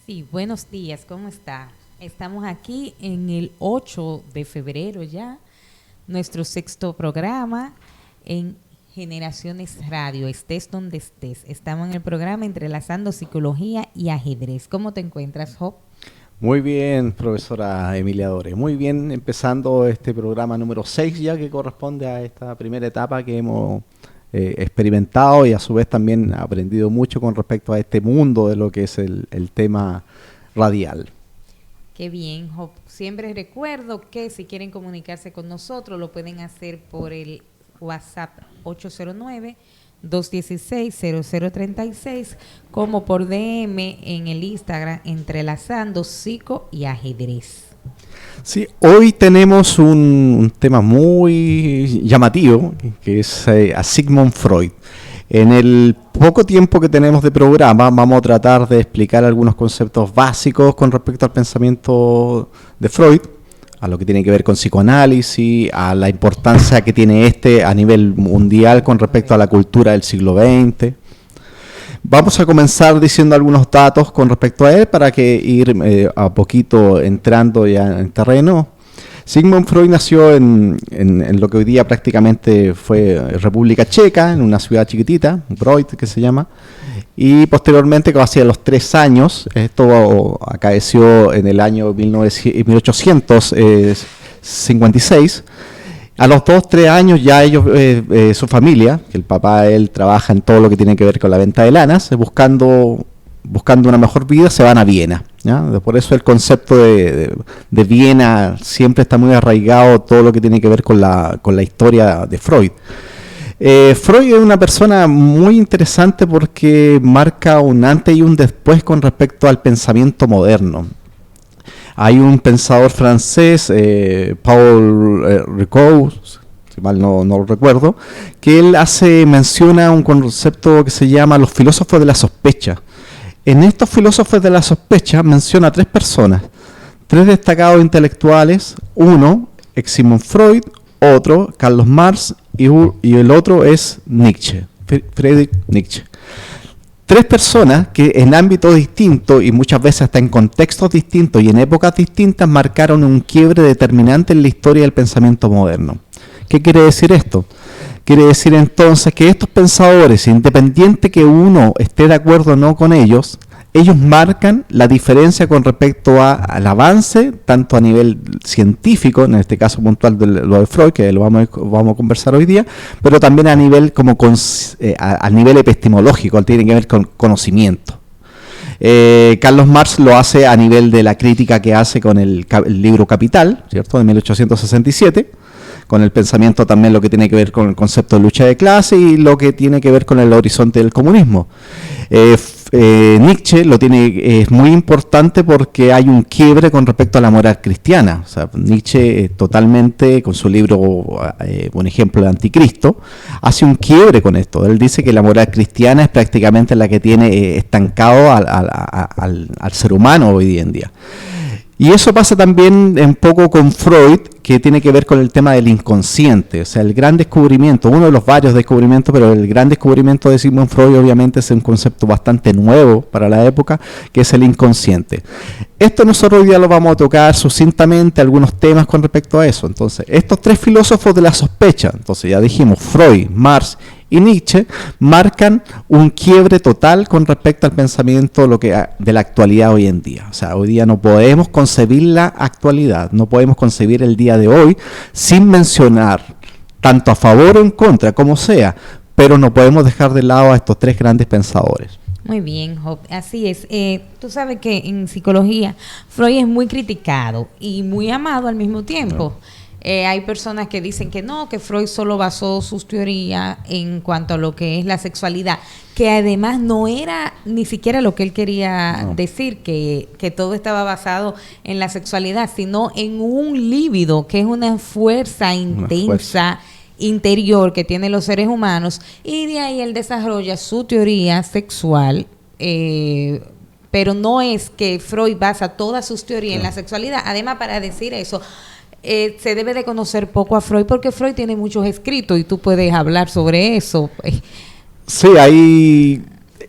Sí, buenos días, ¿cómo está? Estamos aquí en el 8 de febrero ya, nuestro sexto programa en Generaciones Radio, estés donde estés. Estamos en el programa Entrelazando Psicología y Ajedrez. ¿Cómo te encuentras, Job? Muy bien, profesora Emilia Dore. Muy bien, empezando este programa número 6 ya que corresponde a esta primera etapa que hemos experimentado y a su vez también aprendido mucho con respecto a este mundo de lo que es el tema radial. Qué bien, Job. Siempre recuerdo que si quieren comunicarse con nosotros lo pueden hacer por el WhatsApp 809-216-0036 como por DM en el Instagram Entrelazando Psico y Ajedrez. Sí, hoy tenemos un tema muy llamativo que es a Sigmund Freud. En el poco tiempo que tenemos de programa vamos a tratar de explicar algunos conceptos básicos con respecto al pensamiento de Freud, a lo que tiene que ver con psicoanálisis, a la importancia que tiene este a nivel mundial con respecto a la cultura del siglo XX. Vamos a comenzar diciendo algunos datos con respecto a él para que ir a poquito entrando ya en terreno. Sigmund Freud nació en lo que hoy día prácticamente fue República Checa, en una ciudad chiquitita, Breuil que se llama, y posteriormente, casi a los 3 años, esto acaeció en el año 1856, a los 2-3 años ya ellos, su familia, que el papá él trabaja en todo lo que tiene que ver con la venta de lanas, buscando una mejor vida, se van a Viena, ¿ya? Por eso el concepto de Viena siempre está muy arraigado, todo lo que tiene que ver con la historia de Freud. Freud es una persona muy interesante porque marca un antes y un después con respecto al pensamiento moderno. Hay un pensador francés, Paul Ricoeur, si mal no lo recuerdo, que él menciona un concepto que se llama los filósofos de la sospecha. En estos filósofos de la sospecha menciona 3 personas, 3 destacados intelectuales, uno es Sigmund Freud, otro Karl Marx y el otro es Nietzsche, Friedrich Nietzsche. 3 personas que en ámbitos distintos y muchas veces hasta en contextos distintos y en épocas distintas marcaron un quiebre determinante en la historia del pensamiento moderno. ¿Qué quiere decir esto? Quiere decir entonces que estos pensadores, independiente que uno esté de acuerdo o no con ellos marcan la diferencia con respecto al avance, tanto a nivel científico, en este caso puntual de lo de Freud, que lo vamos a conversar hoy día, pero también a nivel a nivel epistemológico, tiene que ver con conocimiento. Carlos Marx lo hace a nivel de la crítica que hace con el libro Capital, ¿cierto?, de 1867, con el pensamiento también lo que tiene que ver con el concepto de lucha de clase y lo que tiene que ver con el horizonte del comunismo. Nietzsche es muy importante porque hay un quiebre con respecto a la moral cristiana. O sea, Nietzsche totalmente, con su libro, un ejemplo de Anticristo, hace un quiebre con esto. Él dice que la moral cristiana es prácticamente la que tiene estancado al ser humano hoy en día. Y eso pasa también un poco con Freud, que tiene que ver con el tema del inconsciente. O sea, el gran descubrimiento, uno de los varios descubrimientos, pero el gran descubrimiento de Sigmund Freud obviamente es un concepto bastante nuevo para la época, que es el inconsciente. Esto nosotros hoy día lo vamos a tocar sucintamente, algunos temas con respecto a eso. Entonces, estos 3 filósofos de la sospecha, entonces ya dijimos, Freud, Marx y Nietzsche, marcan un quiebre total con respecto al pensamiento de la actualidad hoy en día. O sea, hoy día no podemos concebir la actualidad, no podemos concebir el día de hoy sin mencionar, tanto a favor o en contra, como sea, pero no podemos dejar de lado a estos 3 grandes pensadores. Muy bien, Job. Así es. Tú sabes que en psicología Freud es muy criticado y muy amado al mismo tiempo. Hay personas que dicen que no, que Freud solo basó sus teorías en cuanto a lo que es la sexualidad, que además no era ni siquiera lo que él quería decir, que todo estaba basado en la sexualidad, sino en un líbido, que es una fuerza intensa interior que tienen los seres humanos, y de ahí él desarrolla su teoría sexual, pero no es que Freud basa todas sus teorías en la sexualidad. Además, para decir eso, se debe de conocer poco a Freud, porque Freud tiene muchos escritos y tú puedes hablar sobre eso. Sí, hay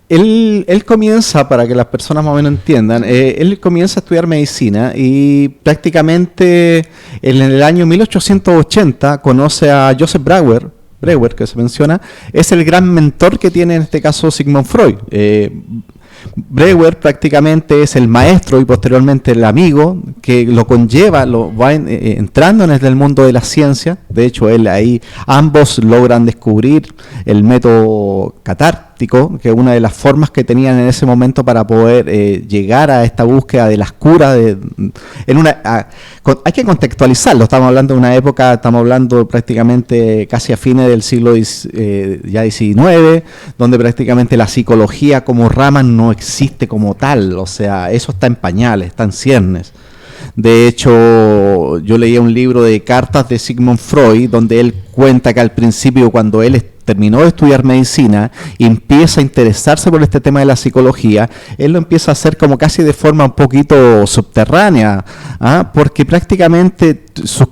Él comienza, para que las personas más o menos entiendan, él comienza a estudiar medicina y prácticamente en el año 1880 conoce a Joseph Breuer, que se menciona, es el gran mentor que tiene en este caso Sigmund Freud. Breuer prácticamente es el maestro y posteriormente el amigo que lo conlleva, lo va entrando en el mundo de la ciencia. De hecho, ambos logran descubrir el método catártico, que es una de las formas que tenían en ese momento para poder llegar a esta búsqueda de las curas. Hay que contextualizarlo, estamos hablando de una época, estamos hablando prácticamente casi a fines del siglo XIX, donde prácticamente la psicología como rama no existe como tal, o sea, eso está en pañales, está en ciernes. De hecho, yo leía un libro de cartas de Sigmund Freud, donde él cuenta que al principio, cuando él terminó de estudiar medicina y empieza a interesarse por este tema de la psicología, él lo empieza a hacer como casi de forma un poquito subterránea, porque prácticamente sus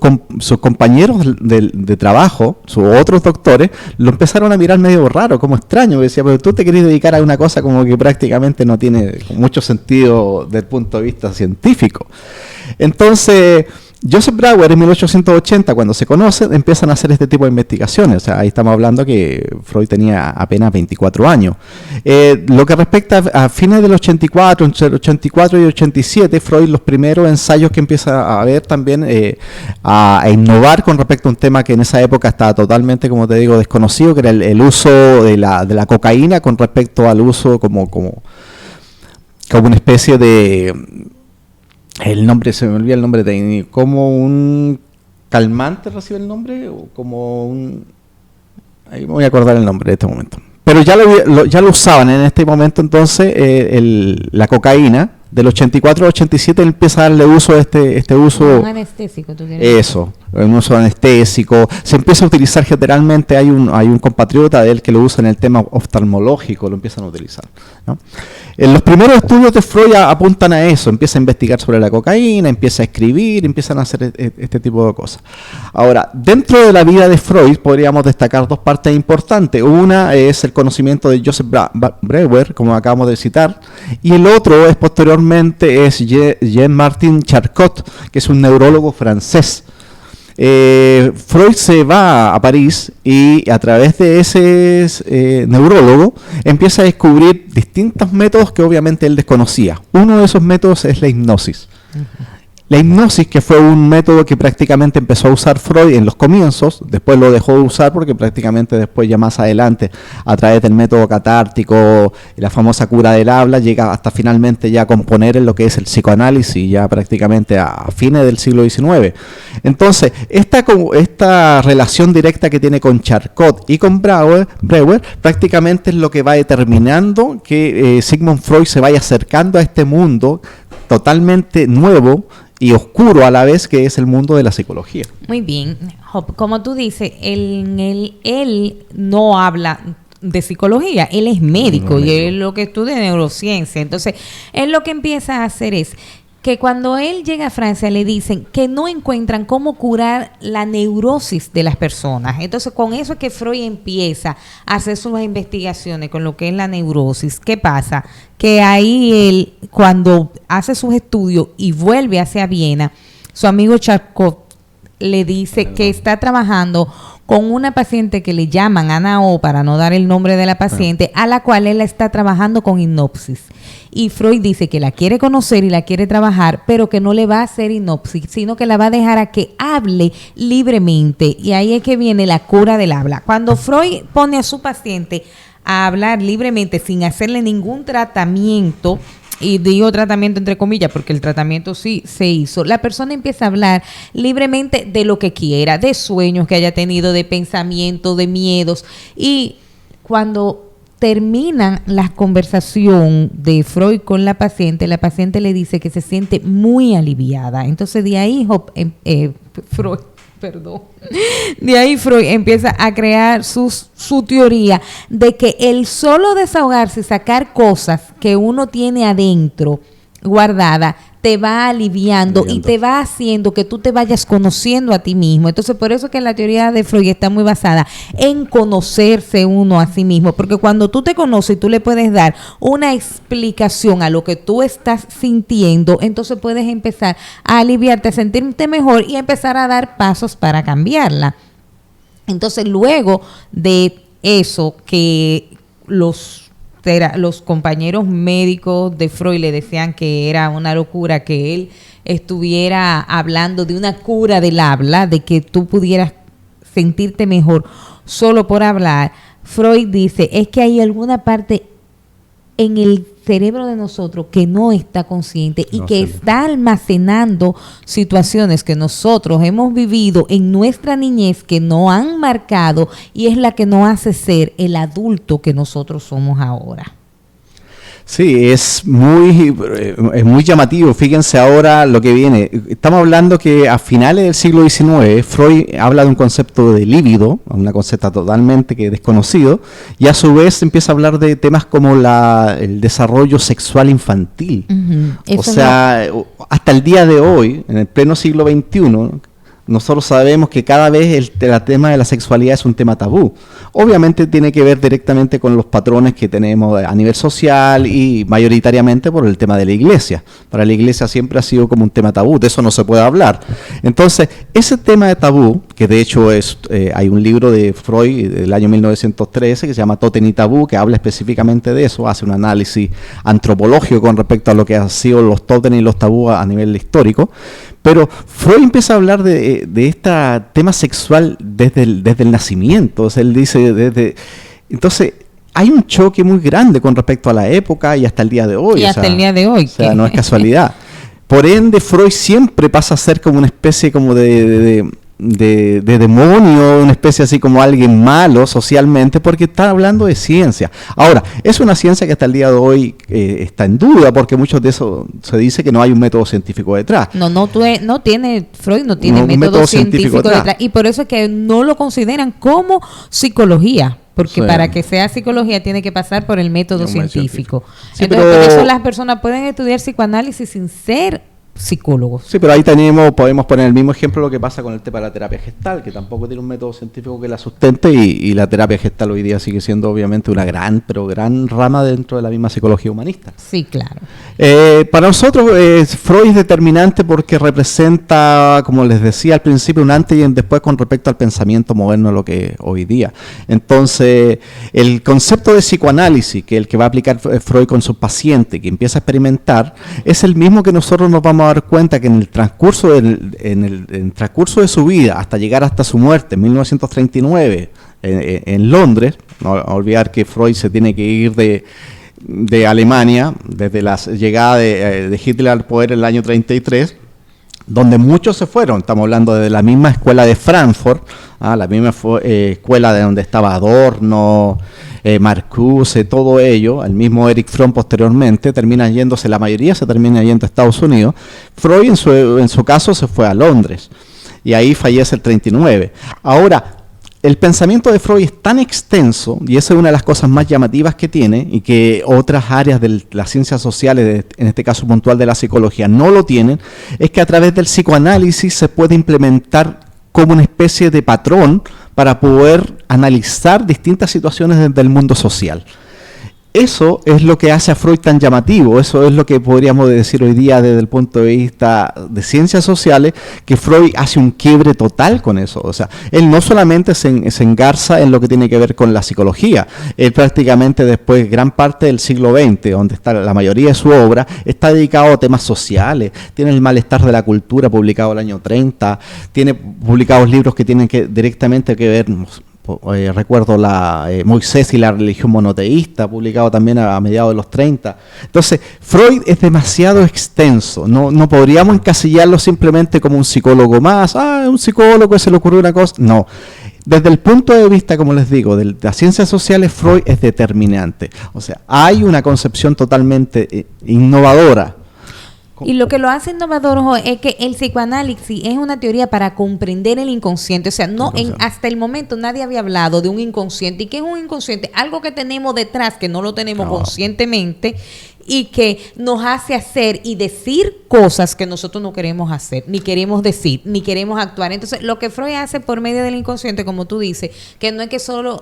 compañeros de trabajo, sus otros doctores, lo empezaron a mirar medio raro, como extraño. Decía, pero tú te querés dedicar a una cosa como que prácticamente no tiene mucho sentido desde el punto de vista científico. Entonces, Joseph Breuer en 1880, cuando se conocen, empiezan a hacer este tipo de investigaciones. O sea, ahí estamos hablando que Freud tenía apenas 24 años. Lo que respecta a fines del 84, entre el 84 y el 87, Freud, los primeros ensayos que empieza a ver también a innovar con respecto a un tema que en esa época estaba totalmente, como te digo, desconocido, que era el uso de la cocaína con respecto al uso como una especie de... se me olvida el nombre técnico, como un calmante, ¿recibe el nombre? O como un... Ahí me voy a acordar el nombre de este momento. Pero ya lo usaban en este momento, entonces, la cocaína. Del 84 al 87 él empieza a darle uso a este uso... Un anestésico, ¿tú quieres? Eso, un uso anestésico. Se empieza a utilizar generalmente, hay un compatriota de él que lo usa en el tema oftalmológico, lo empiezan a utilizar, ¿no? Los primeros estudios de Freud apuntan a eso, empieza a investigar sobre la cocaína, empieza a escribir, empiezan a hacer este tipo de cosas. Ahora, dentro de la vida de Freud podríamos destacar dos partes importantes. Una es el conocimiento de Joseph Breuer, como acabamos de citar, y el otro es posteriormente es Jean-Martin Charcot, que es un neurólogo francés. Freud se va a París y a través de ese neurólogo empieza a descubrir distintos métodos que obviamente él desconocía. Uno de esos métodos es la hipnosis. La hipnosis, que fue un método que prácticamente empezó a usar Freud en los comienzos, después lo dejó de usar porque prácticamente después ya más adelante, a través del método catártico, la famosa cura del habla, llega hasta finalmente ya a componer en lo que es el psicoanálisis, ya prácticamente a fines del siglo XIX. Entonces, esta relación directa que tiene con Charcot y con Breuer prácticamente es lo que va determinando que Sigmund Freud se vaya acercando a este mundo totalmente nuevo y oscuro a la vez, que es el mundo de la psicología. Muy bien, Job, como tú dices, él no habla de psicología, él es médico y él lo que estudia neurociencia. Entonces, él lo que empieza a hacer es que cuando él llega a Francia le dicen que no encuentran cómo curar la neurosis de las personas. Entonces, con eso es que Freud empieza a hacer sus investigaciones con lo que es la neurosis. ¿Qué pasa? Que ahí él, cuando hace sus estudios y vuelve hacia Viena, su amigo Charcot le dice que está trabajando con una paciente que le llaman Ana O, para no dar el nombre de la paciente, a la cual él está trabajando con hipnosis. Y Freud dice que la quiere conocer y la quiere trabajar, pero que no le va a hacer hipnosis, sino que la va a dejar a que hable libremente. Y ahí es que viene la cura del habla. Cuando Freud pone a su paciente a hablar libremente sin hacerle ningún tratamiento, y digo tratamiento entre comillas porque el tratamiento sí se hizo, la persona empieza a hablar libremente de lo que quiera, de sueños que haya tenido, de pensamientos, de miedos, y cuando terminan la conversación de Freud con la paciente le dice que se siente muy aliviada. Entonces de ahí Freud empieza a crear su teoría de que el solo desahogarse y sacar cosas que uno tiene adentro guardada te va aliviando y te va haciendo que tú te vayas conociendo a ti mismo. Entonces, por eso que la teoría de Freud está muy basada en conocerse uno a sí mismo, porque cuando tú te conoces y tú le puedes dar una explicación a lo que tú estás sintiendo, entonces puedes empezar a aliviarte, a sentirte mejor y empezar a dar pasos para cambiarla. Entonces, luego de eso, que los compañeros médicos de Freud le decían que era una locura que él estuviera hablando de una cura del habla, de que tú pudieras sentirte mejor solo por hablar. Freud dice, es que hay alguna parte en el cerebro de nosotros que no está consciente y que está almacenando situaciones que nosotros hemos vivido en nuestra niñez que nos han marcado y es la que nos hace ser el adulto que nosotros somos ahora. Sí, es muy llamativo. Fíjense ahora lo que viene. Estamos hablando que a finales del siglo XIX, Freud habla de un concepto de líbido, una concepto totalmente desconocido, y a su vez empieza a hablar de temas como el desarrollo sexual infantil. O sea, hasta el día de hoy, en el pleno siglo XXI, nosotros sabemos que cada vez el tema de la sexualidad es un tema tabú. Obviamente tiene que ver directamente con los patrones que tenemos a nivel social y mayoritariamente por el tema de la iglesia. Para la iglesia siempre ha sido como un tema tabú, de eso no se puede hablar. Entonces, ese tema de tabú, que de hecho hay un libro de Freud del año 1913 que se llama Tótem y Tabú, que habla específicamente de eso, hace un análisis antropológico con respecto a lo que han sido los tótem y los tabú a nivel histórico. Pero Freud empieza a hablar de este tema sexual desde el nacimiento. O sea, él dice entonces hay un choque muy grande con respecto a la época y hasta el día de hoy. Hasta el día de hoy. O sea, no es casualidad. Por ende, Freud siempre pasa a ser como una especie como de demonio, una especie así como alguien malo socialmente, porque está hablando de ciencia. Ahora, es una ciencia que hasta el día de hoy está en duda, porque muchos de eso se dice que no hay un método científico detrás. Freud no tiene método científico detrás, y por eso es que no lo consideran como psicología. Porque para que sea psicología tiene que pasar por el método científico. Sí, entonces, por eso las personas pueden estudiar psicoanálisis sin ser psicólogos. Sí, pero ahí podemos poner el mismo ejemplo de lo que pasa con el tema de la terapia gestal, que tampoco tiene un método científico que la sustente y la terapia gestal hoy día sigue siendo obviamente una gran rama dentro de la misma psicología humanista. Sí, claro. Para nosotros Freud es determinante porque representa, como les decía al principio, un antes y un después con respecto al pensamiento moderno de lo que es hoy día. Entonces, el concepto de psicoanálisis, que es el que va a aplicar Freud con sus pacientes, que empieza a experimentar, es el mismo que nosotros nos vamos a dar cuenta que en el transcurso de su vida, hasta llegar hasta su muerte en 1939 en Londres, no olvidar que Freud se tiene que ir de Alemania desde la llegada de Hitler al poder en el año 33, donde muchos se fueron. Estamos hablando de la misma escuela de Frankfurt, la misma escuela de donde estaba Adorno, Marcuse, todo ello, el mismo Erich Fromm posteriormente, la mayoría se termina yendo a Estados Unidos. Freud en su caso se fue a Londres y ahí fallece el 39. Ahora, el pensamiento de Freud es tan extenso, y esa es una de las cosas más llamativas que tiene, y que otras áreas de las ciencias sociales, en este caso puntual de la psicología, no lo tienen, es que a través del psicoanálisis se puede implementar como una especie de patrón para poder analizar distintas situaciones desde el mundo social. Eso es lo que hace a Freud tan llamativo, eso es lo que podríamos decir hoy día desde el punto de vista de ciencias sociales, que Freud hace un quiebre total con eso. O sea, él no solamente se engarza en lo que tiene que ver con la psicología, él prácticamente después, gran parte del siglo XX, donde está la mayoría de su obra, está dedicado a temas sociales. Tiene El malestar de la cultura, publicado el año 30, tiene publicados libros que tienen directamente que ver... recuerdo Moisés y la religión monoteísta, publicado también a mediados de los 30. Entonces, Freud es demasiado extenso, no podríamos encasillarlo simplemente como un psicólogo más, un psicólogo que se le ocurrió una cosa, no. Desde el punto de vista, como les digo, de las ciencias sociales, Freud es determinante. O sea, hay una concepción totalmente innovadora. Y lo que lo hace innovador, ojo, es que el psicoanálisis es una teoría para comprender el inconsciente. O sea, hasta el momento nadie había hablado de un inconsciente. ¿Y qué es un inconsciente? Algo que tenemos detrás, que no lo tenemos conscientemente, y que nos hace hacer y decir cosas que nosotros no queremos hacer, ni queremos decir, ni queremos actuar. Entonces, lo que Freud hace por medio del inconsciente, como tú dices, que no es que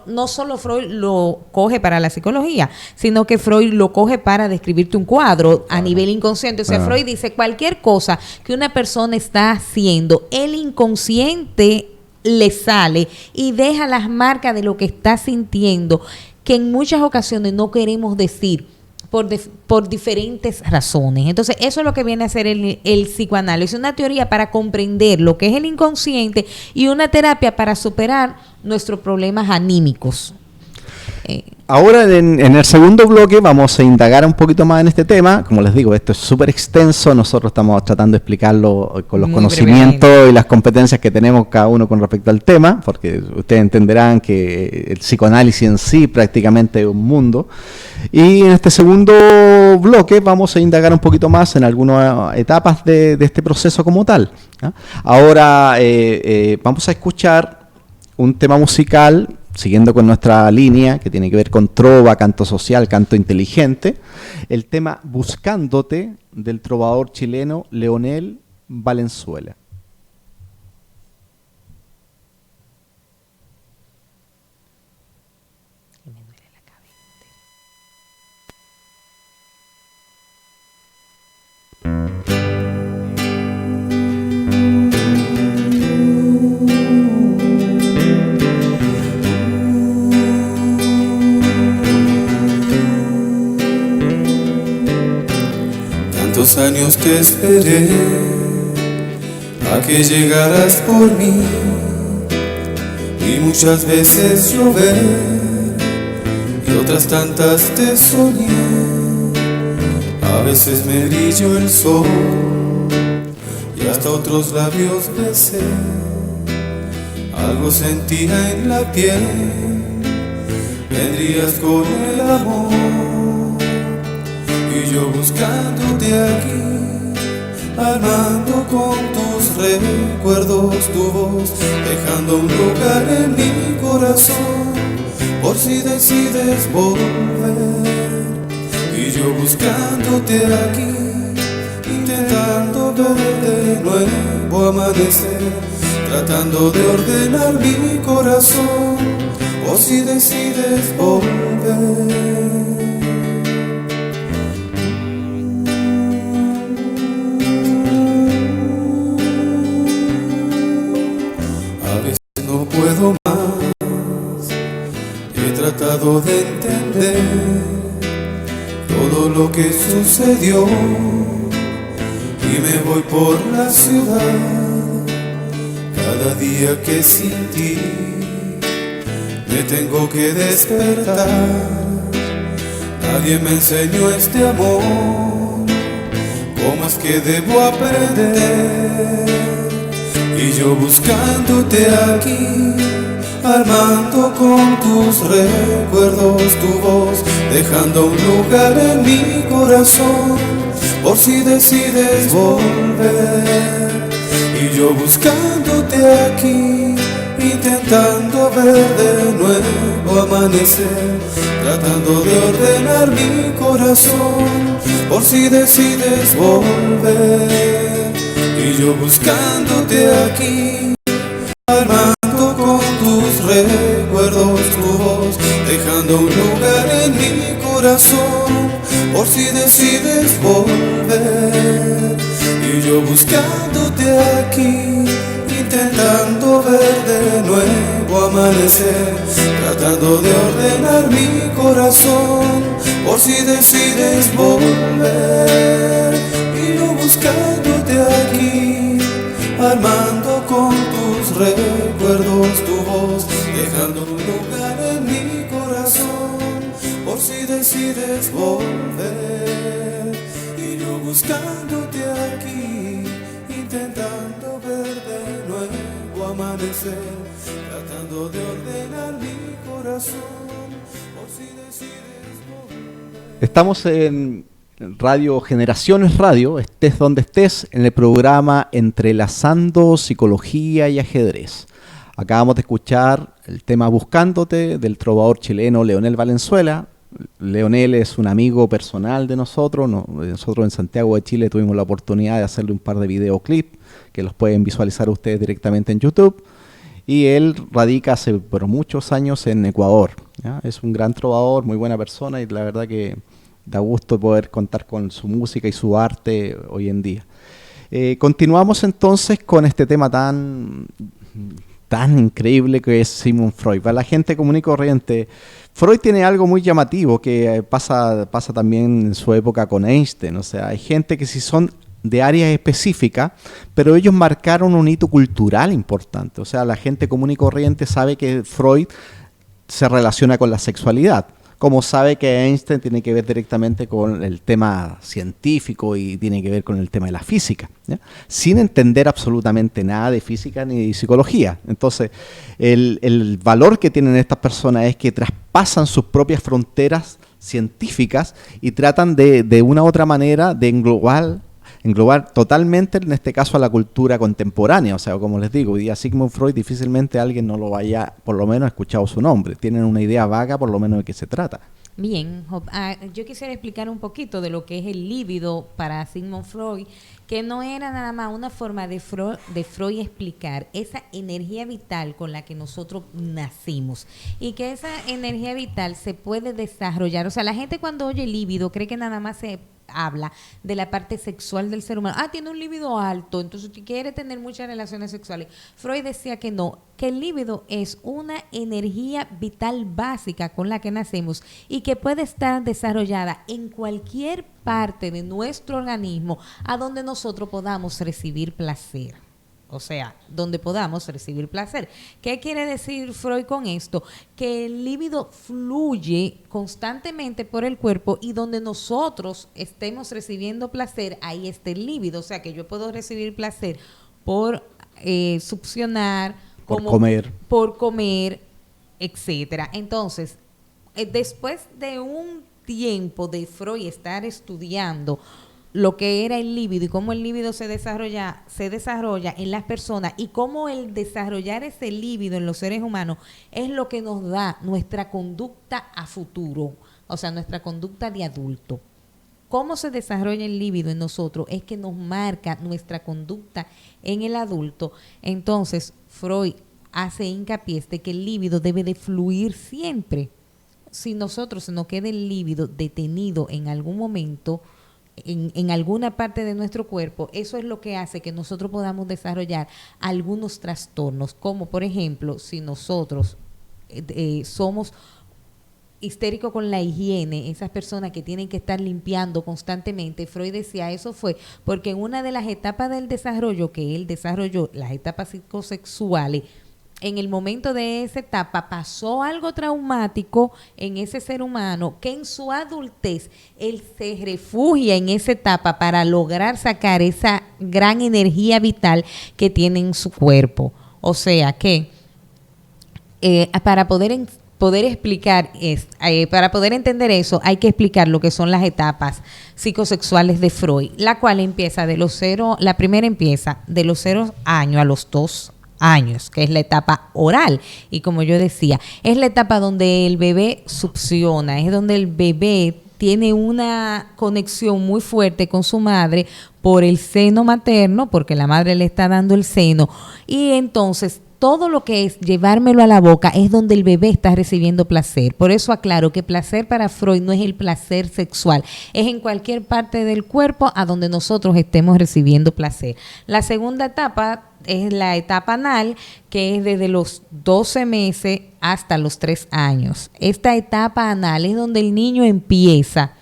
no solo Freud lo coge para la psicología, sino que Freud lo coge para describirte un cuadro a nivel inconsciente. O sea, Freud dice cualquier cosa que una persona está haciendo, el inconsciente le sale y deja las marcas de lo que está sintiendo, que en muchas ocasiones no queremos decir por diferentes razones. Entonces, eso es lo que viene a hacer el psicoanálisis, una teoría para comprender lo que es el inconsciente y una terapia para superar nuestros problemas anímicos. Ahora en el segundo bloque vamos a indagar un poquito más en este tema. Como les digo, esto es súper extenso. Nosotros estamos tratando de explicarlo con los conocimientos y las competencias que tenemos cada uno con respecto al tema, porque ustedes entenderán que el psicoanálisis en sí prácticamente es un mundo. Y en este segundo bloque vamos a indagar un poquito más en algunas etapas de este proceso como tal, ¿no? Ahora vamos a escuchar un tema musical, siguiendo con nuestra línea, que tiene que ver con trova, canto social, canto inteligente, el tema Buscándote, del trovador chileno Leonel Valenzuela. Tantos años te esperé a que llegaras por mí, y muchas veces llové y otras tantas te soñé. A veces me brilló el sol y hasta otros labios besé. Algo sentía en la piel, vendrías con el amor. Y yo buscándote aquí, armando con tus recuerdos tu voz, dejando un lugar en mi corazón, por si decides volver. Y yo buscándote aquí, intentando ver de nuevo amanecer, tratando de ordenar mi corazón, por si decides volver. Puedo más, he tratado de entender todo lo que sucedió y me voy por la ciudad. Cada día que sin ti me tengo que despertar. Nadie me enseñó este amor, ¿cómo es que debo aprender? Y yo buscándote aquí, armando con tus recuerdos tu voz, dejando un lugar en mi corazón, por si decides volver. Y yo buscándote aquí, intentando ver de nuevo amanecer, tratando de ordenar mi corazón, por si decides volver. Y yo buscándote aquí, armando con tus recuerdos tu voz, dejando un lugar en mi corazón, por si decides volver. Y yo buscándote aquí, intentando ver de nuevo amanecer, tratando de ordenar mi corazón, por si decides volver. Y yo buscándote aquí, armando con tus recuerdos tu voz, dejando un lugar en mi corazón, por si decides volver. Y yo buscándote aquí, intentando ver de nuevo amanecer, tratando de ordenar mi corazón, por si decides volver. Estamos en Radio Generaciones Radio, estés donde estés, en el programa Entrelazando Psicología y Ajedrez. Acabamos de escuchar el tema Buscándote, del trovador chileno Leonel Valenzuela, Leonel es un amigo personal de nosotros. Nosotros en Santiago de Chile tuvimos la oportunidad de hacerle un par de videoclips que los pueden visualizar ustedes directamente en YouTube. Y él radica hace muchos años en Ecuador, ¿ya? Es un gran trovador, muy buena persona, y la verdad que da gusto poder contar con su música y su arte hoy en día. Continuamos entonces con este tema tan increíble que es Sigmund Freud. Para la gente común y corriente, Freud tiene algo muy llamativo que pasa también en su época con Einstein. O sea, hay gente que sí son de áreas específicas, pero ellos marcaron un hito cultural importante. O sea, la gente común y corriente sabe que Freud se relaciona con la sexualidad, como sabe que Einstein tiene que ver directamente con el tema científico y tiene que ver con el tema de la física, ¿ya? Sin entender absolutamente nada de física ni de psicología. Entonces, el valor que tienen estas personas es que traspasan sus propias fronteras científicas y tratan de una u otra manera de englobar totalmente, en este caso, a la cultura contemporánea. O sea, como les digo, hoy día Sigmund Freud difícilmente alguien no lo haya, por lo menos, escuchado su nombre. Tienen una idea vaga, por lo menos, de qué se trata. Bien, Job, yo quisiera explicar un poquito de lo que es el líbido para Sigmund Freud, que no era nada más una forma de Freud explicar esa energía vital con la que nosotros nacimos, y que esa energía vital se puede desarrollar. O sea, la gente cuando oye líbido cree que nada más se habla de la parte sexual del ser humano. Tiene un líbido alto, entonces quiere tener muchas relaciones sexuales. Freud decía que no, que el líbido es una energía vital básica con la que nacemos y que puede estar desarrollada en cualquier parte de nuestro organismo a donde nosotros podamos recibir placer. O sea, donde podamos recibir placer. ¿Qué quiere decir Freud con esto? Que el líbido fluye constantemente por el cuerpo, y donde nosotros estemos recibiendo placer, ahí está el líbido. O sea, que yo puedo recibir placer por succionar, por comer, etcétera. Entonces, después de un tiempo de Freud estar estudiando lo que era el líbido y cómo el líbido se desarrolla en las personas, y cómo el desarrollar ese líbido en los seres humanos es lo que nos da nuestra conducta a futuro, o sea, nuestra conducta de adulto. Cómo se desarrolla el líbido en nosotros es que nos marca nuestra conducta en el adulto. Entonces, Freud hace hincapié de que el líbido debe de fluir siempre. Si nosotros se nos queda el líbido detenido en algún momento, en alguna parte de nuestro cuerpo, eso es lo que hace que nosotros podamos desarrollar algunos trastornos, como por ejemplo, si nosotros somos histéricos con la higiene, esas personas que tienen que estar limpiando constantemente. Freud decía, eso fue porque en una de las etapas del desarrollo que él desarrolló, las etapas psicosexuales, en el momento de esa etapa pasó algo traumático en ese ser humano, que en su adultez él se refugia en esa etapa para lograr sacar esa gran energía vital que tiene en su cuerpo. O sea que para poder explicar, para poder entender eso, hay que explicar lo que son las etapas psicosexuales de Freud, la cual empieza la primera empieza de los 0 años a los 2 años, que es la etapa oral, y como yo decía, es la etapa donde el bebé succiona, es donde el bebé tiene una conexión muy fuerte con su madre por el seno materno, porque la madre le está dando el seno, y entonces todo lo que es llevármelo a la boca es donde el bebé está recibiendo placer. Por eso aclaro que placer para Freud no es el placer sexual, es en cualquier parte del cuerpo a donde nosotros estemos recibiendo placer. La segunda etapa es la etapa anal, que es desde los 12 meses hasta los 3 años. Esta etapa anal es donde el niño empieza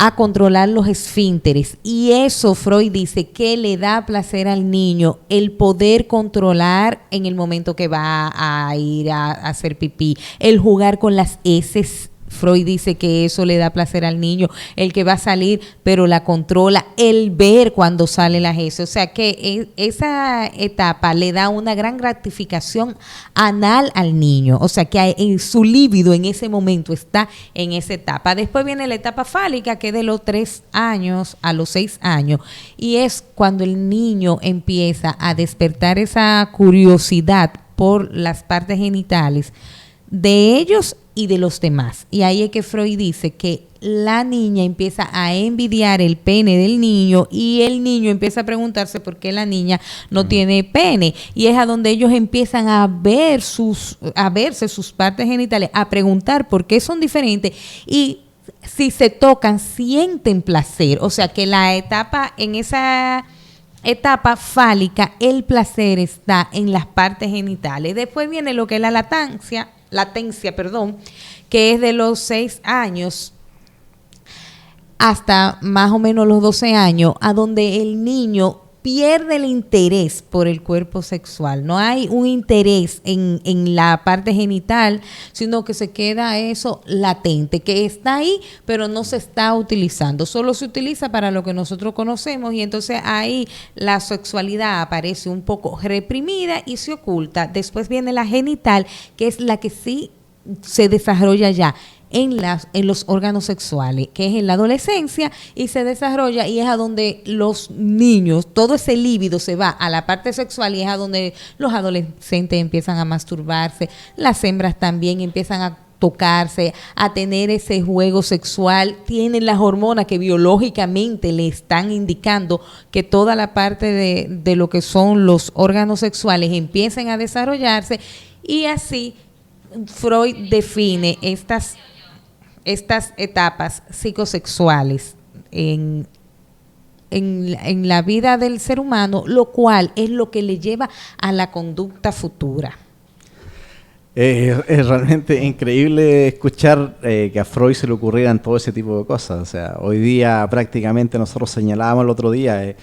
a controlar los esfínteres, y eso Freud dice que le da placer al niño, el poder controlar en el momento que va a ir a hacer pipí, el jugar con las heces. Freud dice que eso le da placer al niño, el que va a salir pero la controla, el ver cuando sale la heces. O sea que esa etapa le da una gran gratificación anal al niño, o sea que su líbido en ese momento está en esa etapa. Después viene la etapa fálica, que es de los 3 años a los 6 años, y es cuando el niño empieza a despertar esa curiosidad por las partes genitales de ellos y de los demás. Y ahí es que Freud dice que la niña empieza a envidiar el pene del niño y el niño empieza a preguntarse por qué la niña no tiene pene, y es a donde ellos empiezan a verse sus partes genitales, a preguntar por qué son diferentes, y si se tocan sienten placer. O sea que en esa etapa fálica el placer está en las partes genitales. Después viene lo que es la latencia, que es de los 6 años hasta más o menos los 12 años, a donde el niño pierde el interés por el cuerpo sexual. No hay un interés en la parte genital, sino que se queda eso latente, que está ahí, pero no se está utilizando. Solo se utiliza para lo que nosotros conocemos, y entonces ahí la sexualidad aparece un poco reprimida y se oculta. Después viene la genital, que es la que sí se desarrolla ya en los órganos sexuales, que es en la adolescencia, y se desarrolla, y es a donde los niños, todo ese líbido se va a la parte sexual, y es a donde los adolescentes empiezan a masturbarse, las hembras también empiezan a tocarse, a tener ese juego sexual, tienen las hormonas que biológicamente le están indicando que toda la parte de lo que son los órganos sexuales empiecen a desarrollarse, y así Freud define estas etapas psicosexuales en la vida del ser humano, lo cual es lo que le lleva a la conducta futura. Es realmente increíble escuchar que a Freud se le ocurrieran todo ese tipo de cosas. O sea, hoy día prácticamente nosotros señalábamos el otro día,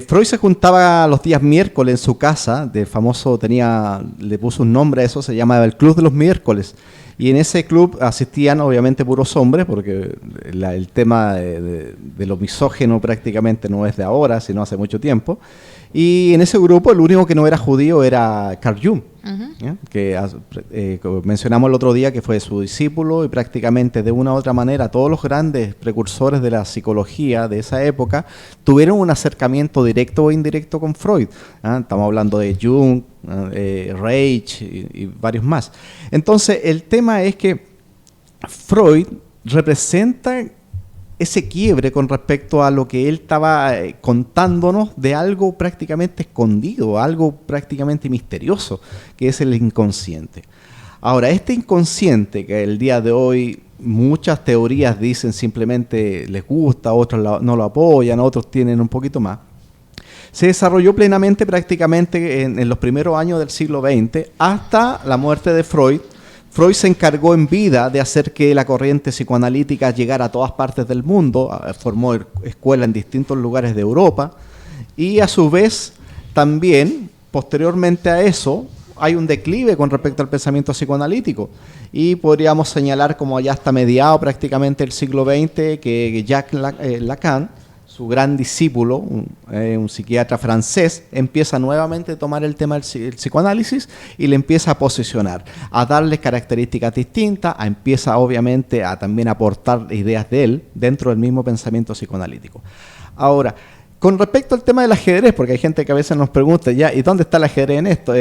Freud se juntaba los días miércoles en su casa, le puso un nombre a eso, se llamaba el Club de los Miércoles. Y en ese club asistían obviamente puros hombres, porque el tema de lo misógeno prácticamente no es de ahora, sino hace mucho tiempo. Y en ese grupo el único que no era judío era Carl Jung, que mencionamos el otro día que fue su discípulo, y prácticamente de una u otra manera todos los grandes precursores de la psicología de esa época tuvieron un acercamiento directo o indirecto con Freud. Estamos hablando de Jung, Reich y varios más. Entonces el tema es que Freud representa ese quiebre con respecto a lo que él estaba contándonos de algo prácticamente escondido, algo prácticamente misterioso, que es el inconsciente. Ahora, este inconsciente, que el día de hoy muchas teorías dicen simplemente les gusta, otros no lo apoyan, otros tienen un poquito más, se desarrolló plenamente prácticamente en los primeros años del siglo XX, hasta la muerte de Freud. Freud se encargó en vida de hacer que la corriente psicoanalítica llegara a todas partes del mundo, formó escuelas en distintos lugares de Europa, y a su vez también, posteriormente a eso, hay un declive con respecto al pensamiento psicoanalítico, y podríamos señalar como ya hasta mediado prácticamente el siglo XX que Jacques Lacan, su gran discípulo, un psiquiatra francés, empieza nuevamente a tomar el tema del psicoanálisis y le empieza a posicionar, a darle características distintas, empieza obviamente a también aportar ideas de él dentro del mismo pensamiento psicoanalítico. Ahora, con respecto al tema del ajedrez, porque hay gente que a veces nos pregunta, ya, ¿y dónde está el ajedrez en esto?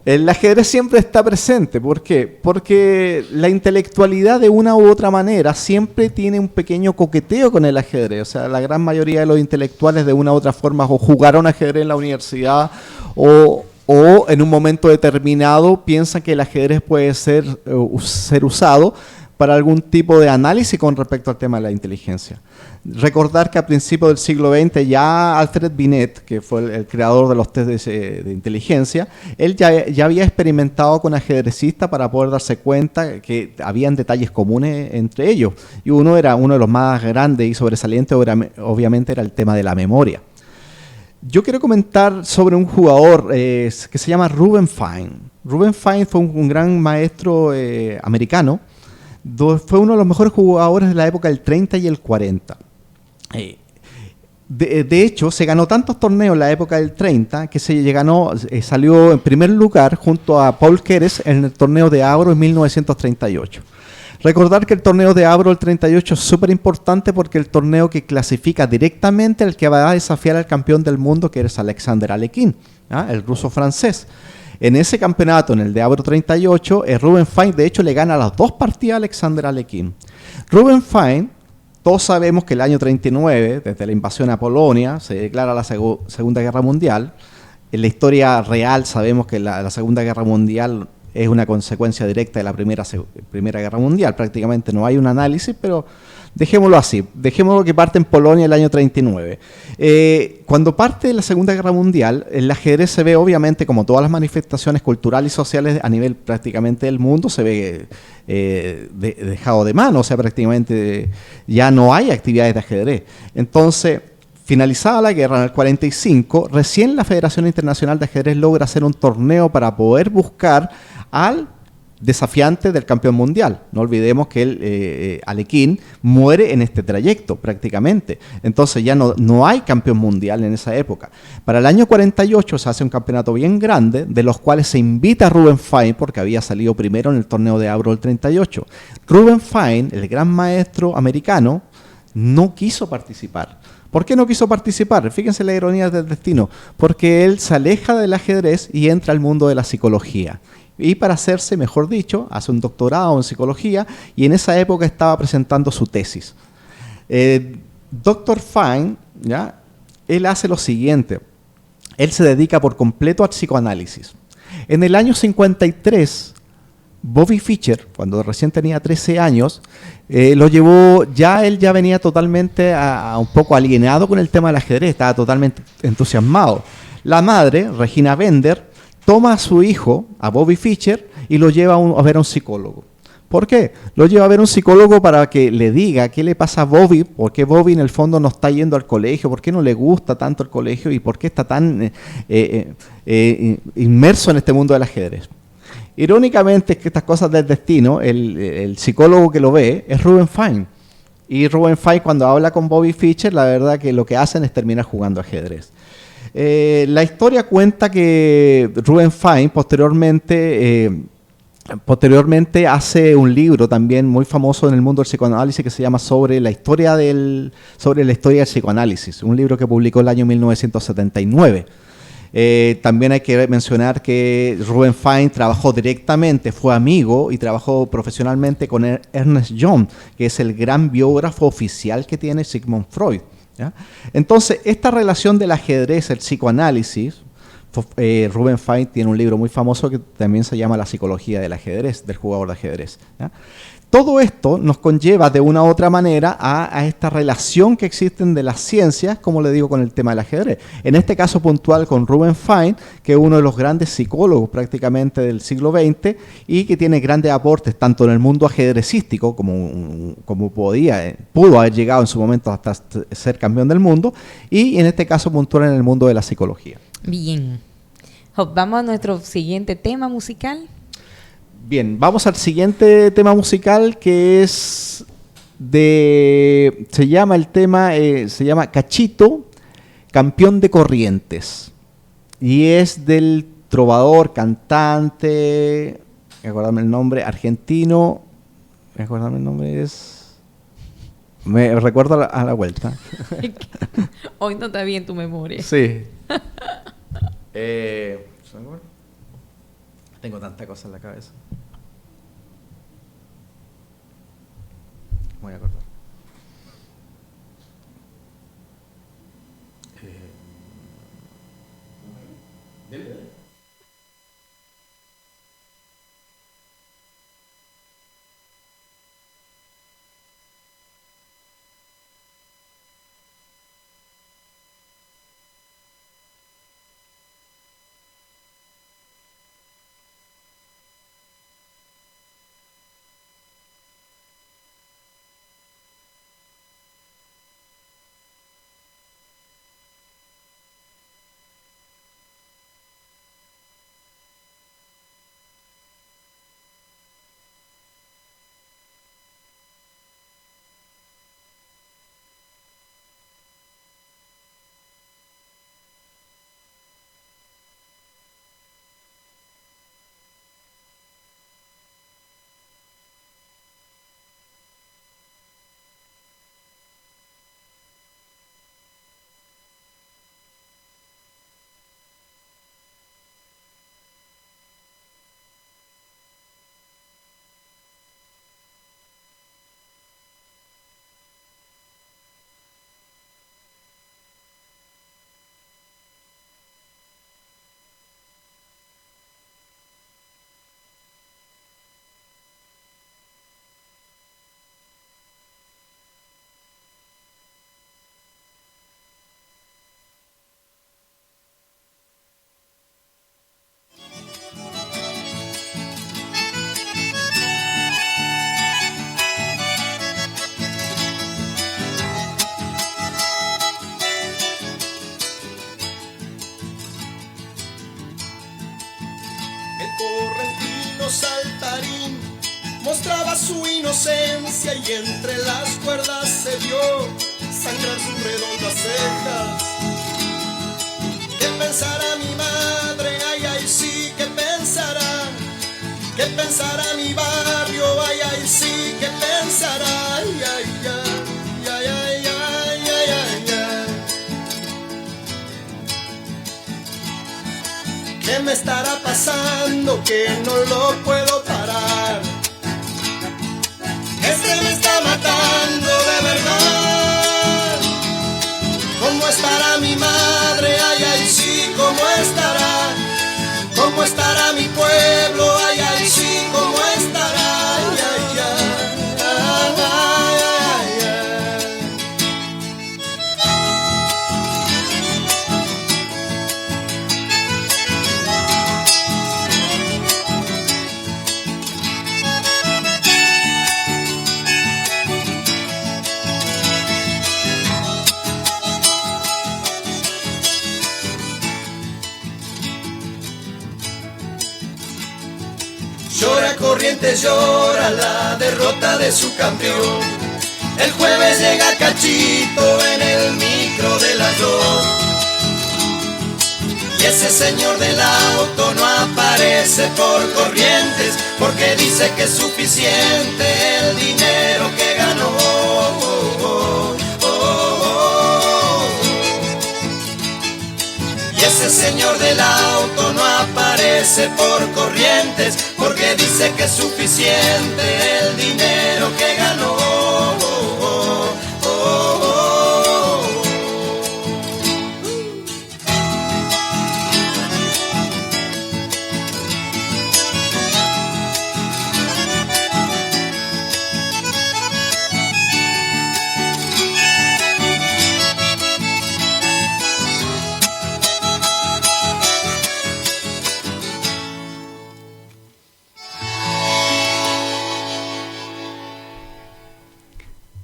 El ajedrez siempre está presente. ¿Por qué? Porque la intelectualidad de una u otra manera siempre tiene un pequeño coqueteo con el ajedrez. O sea, la gran mayoría de los intelectuales de una u otra forma o jugaron ajedrez en la universidad o en un momento determinado piensan que el ajedrez puede ser usado para algún tipo de análisis con respecto al tema de la inteligencia. Recordar que a principios del siglo XX ya Alfred Binet, que fue el creador de los test de inteligencia, él ya había experimentado con ajedrecistas para poder darse cuenta que habían detalles comunes entre ellos. Y uno de los más grandes y sobresalientes, obviamente, era el tema de la memoria. Yo quiero comentar sobre un jugador que se llama Reuben Fine. Reuben Fine fue un gran maestro americano. Fue uno de los mejores jugadores de la época del 30 y el 40. De hecho, se ganó tantos torneos en la época del 30 que salió en primer lugar junto a Paul Keres en el torneo de Avro en 1938. Recordar que el torneo de Avro del 38 es súper importante porque el torneo que clasifica directamente al que va a desafiar al campeón del mundo, que es Alexander Alekhine, el ruso francés. En ese campeonato, en el de Abro 38, Ruben Fine de hecho le gana las 2 partidas a Alexander Alekhine. Ruben Fine, todos sabemos que el año 39, desde la invasión a Polonia, se declara la Segunda Guerra Mundial. En la historia real sabemos que la Segunda Guerra Mundial es una consecuencia directa de la Primera Guerra Mundial. Prácticamente no hay un análisis, pero dejémoslo así. Dejémoslo que parte en Polonia el año 39. Cuando parte la Segunda Guerra Mundial, el ajedrez se ve obviamente como todas las manifestaciones culturales y sociales a nivel prácticamente del mundo, se ve dejado de mano. O sea, prácticamente ya no hay actividades de ajedrez. Entonces, finalizada la guerra en el 45, recién la Federación Internacional de Ajedrez logra hacer un torneo para poder buscar al desafiante del campeón mundial. No olvidemos que Alekhine muere en este trayecto prácticamente. Entonces ya no hay campeón mundial en esa época. Para el año 48 se hace un campeonato bien grande, de los cuales se invita a Ruben Fine, porque había salido primero en el torneo de Abro del 38. Ruben Fine, el gran maestro americano, no quiso participar. ¿Por qué no quiso participar? Fíjense la ironía del destino. Porque él se aleja del ajedrez y entra al mundo de la psicología. Y para hacerse, mejor dicho, hace un doctorado en psicología y en esa época estaba presentando su tesis. Dr. Fine, ¿ya? Él hace lo siguiente. Él se dedica por completo al psicoanálisis. En el año 53, Bobby Fischer, cuando recién tenía 13 años, lo llevó, él ya venía totalmente a un poco alienado con el tema del ajedrez, estaba totalmente entusiasmado. La madre, Regina Bender, toma a su hijo, a Bobby Fischer, y lo lleva a ver a un psicólogo. ¿Por qué? Lo lleva a ver a un psicólogo para que le diga qué le pasa a Bobby, por qué Bobby en el fondo no está yendo al colegio, por qué no le gusta tanto el colegio y por qué está tan inmerso en este mundo del ajedrez. Irónicamente es que estas cosas del destino, el psicólogo que lo ve es Ruben Fine. Y Ruben Fine cuando habla con Bobby Fischer, la verdad que lo que hacen es terminar jugando ajedrez. La historia cuenta que Ruben Fine posteriormente hace un libro también muy famoso en el mundo del psicoanálisis que se llama sobre la historia del psicoanálisis, un libro que publicó el año 1979. También hay que mencionar que Ruben Fine trabajó directamente, fue amigo y trabajó profesionalmente con Ernest Jung, que es el gran biógrafo oficial que tiene Sigmund Freud. ¿Ya? Entonces, esta relación del ajedrez, el psicoanálisis, Ruben Fine tiene un libro muy famoso que también se llama La psicología del ajedrez, del jugador de ajedrez. ¿Ya? Todo esto nos conlleva de una u otra manera a esta relación que existen de las ciencias, como le digo, con el tema del ajedrez. En este caso puntual con Ruben Fine, que es uno de los grandes psicólogos prácticamente del siglo XX y que tiene grandes aportes tanto en el mundo ajedrecístico, como pudo haber llegado en su momento hasta ser campeón del mundo, y en este caso puntual en el mundo de la psicología. Bien. Vamos a nuestro siguiente tema musical. Bien, vamos al siguiente tema musical que es se llama Cachito, campeón de Corrientes. Y es del trovador, cantante, recordarme el nombre, argentino, recordarme el nombre me recuerdo a la vuelta. Hoy no está bien tu memoria. Sí. Tengo tanta cosa en la cabeza. Voy a acordar. su inocencia y entre las cuerdas se vio sangrar sus redondas cejas. ¿Qué pensará mi madre? Ay, ay, sí, ¿qué pensará? ¿Qué pensará mi barrio? Ay, ay, sí, ¿qué pensará? Ay, ay, ay, ay, ay, ay, ay, ay, ay. ¿Qué me estará pasando que no lo puedo parar? Este me está matando de verdad. ¿Cómo estará mi madre? Ay, ay, sí, ¿cómo estará? ¿Cómo estará mi pueblo? Ay, ay, sí, ¿cómo estará? Ay, ay, ay, ay, ay, ay. Llora Corrientes, llora la derrota de su campeón. El jueves llega Cachito en el micro de las 2. Y ese señor del auto no aparece por Corrientes, porque dice que es suficiente el dinero que ganó. Y ese señor del auto no aparece por Corrientes, porque dice que es suficiente el dinero que ganó.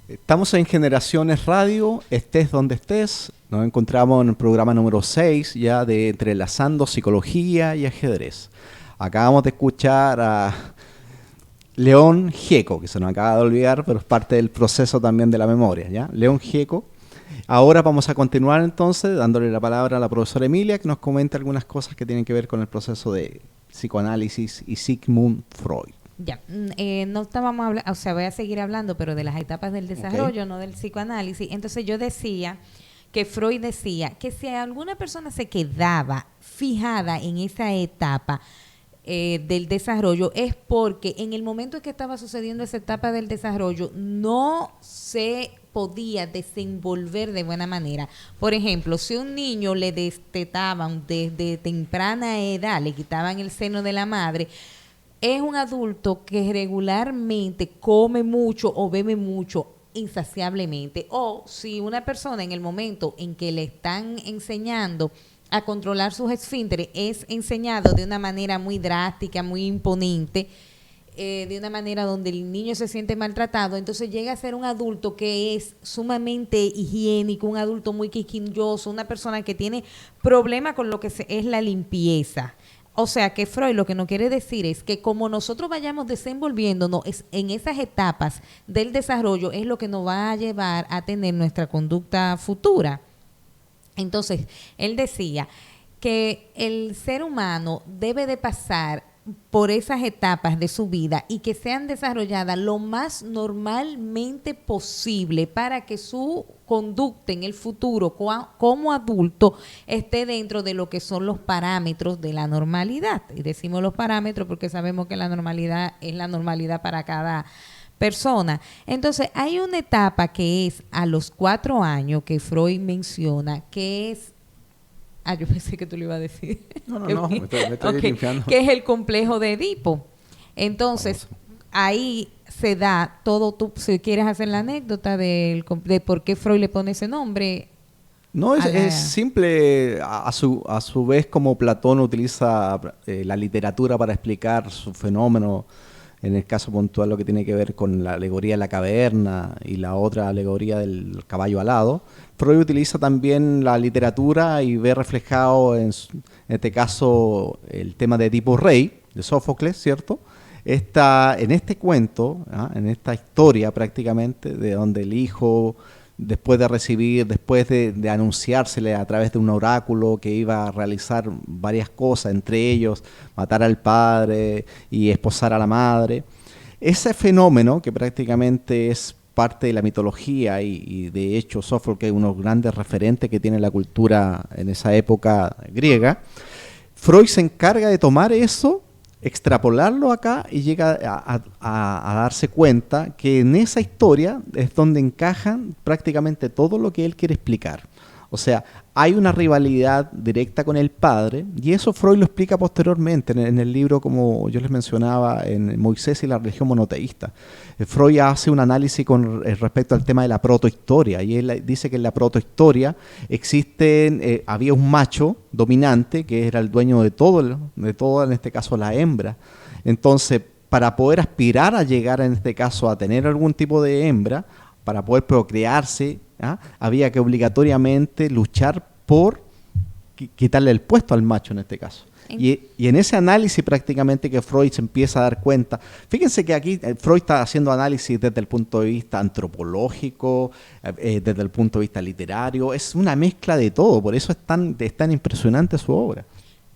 Estamos en Generaciones Radio, estés donde estés. Nos encontramos en el programa número 6 ya de Entrelazando Psicología y Ajedrez. Acabamos de escuchar a León Gieco, que se nos acaba de olvidar, pero es parte del proceso también de la memoria, ¿ya? León Gieco. Ahora vamos a continuar entonces dándole la palabra a la profesora Emilia, que nos comente algunas cosas que tienen que ver con el proceso de psicoanálisis y Sigmund Freud. Ya, no estábamos hablando, o sea, voy a seguir hablando, pero de las etapas del desarrollo, Okay. no del psicoanálisis. Entonces yo decía que Freud decía que si alguna persona se quedaba fijada en esa etapa del desarrollo, es porque en el momento en que estaba sucediendo esa etapa del desarrollo no se podía desenvolver de buena manera. Por ejemplo, si un niño le destetaban desde temprana edad, le quitaban el seno de la madre, es un adulto que regularmente come mucho o bebe mucho insaciablemente. O si una persona en el momento en que le están enseñando a controlar sus esfínteres es enseñado de una manera muy drástica, muy imponente, de una manera donde el niño se siente maltratado, entonces llega a ser un adulto que es sumamente higiénico, un adulto muy quisquilloso, una persona que tiene problemas con lo que es la limpieza. O sea que Freud lo que nos quiere decir es que como nosotros vayamos desenvolviéndonos en esas etapas del desarrollo es lo que nos va a llevar a tener nuestra conducta futura. Entonces, él decía que el ser humano debe de pasar por esas etapas de su vida y que sean desarrolladas lo más normalmente posible para que su conducta en el futuro como adulto esté dentro de lo que son los parámetros de la normalidad. Y decimos los parámetros porque sabemos que la normalidad es la normalidad para cada persona. Entonces, hay una etapa que es a los 4 años que Freud menciona, que es yo pensé que tú lo ibas a decir. No, me estoy limpiando. Que es el complejo de Edipo. Entonces, ahí se da todo, tú, si quieres hacer la anécdota de por qué Freud le pone ese nombre. No, es simple. A su vez, como Platón utiliza la literatura para explicar su fenómeno, en el caso puntual lo que tiene que ver con la alegoría de la caverna y la otra alegoría del caballo alado, Freud utiliza también la literatura y ve reflejado en este caso el tema de Edipo Rey, de Sófocles, ¿cierto? En este cuento, en esta historia prácticamente, de donde el hijo, después de anunciársele a través de un oráculo que iba a realizar varias cosas, entre ellos matar al padre y esposar a la madre, ese fenómeno que prácticamente es parte de la mitología y de hecho Sófocles es uno de los grandes referentes que tiene la cultura en esa época griega, Freud se encarga de tomar eso, extrapolarlo acá y llega a darse cuenta que en esa historia es donde encajan prácticamente todo lo que él quiere explicar. O sea, hay una rivalidad directa con el padre y eso Freud lo explica posteriormente en el libro, como yo les mencionaba, en Moisés y la religión monoteísta. Freud hace un análisis con respecto al tema de la protohistoria y él dice que en la protohistoria había un macho dominante que era el dueño de todo, en este caso la hembra. Entonces, para poder aspirar a llegar en este caso a tener algún tipo de hembra, para poder procrearse, había que obligatoriamente luchar por quitarle el puesto al macho en este caso. Y en ese análisis prácticamente que Freud se empieza a dar cuenta, fíjense que aquí Freud está haciendo análisis desde el punto de vista antropológico, desde el punto de vista literario, es una mezcla de todo, por eso es tan impresionante su obra.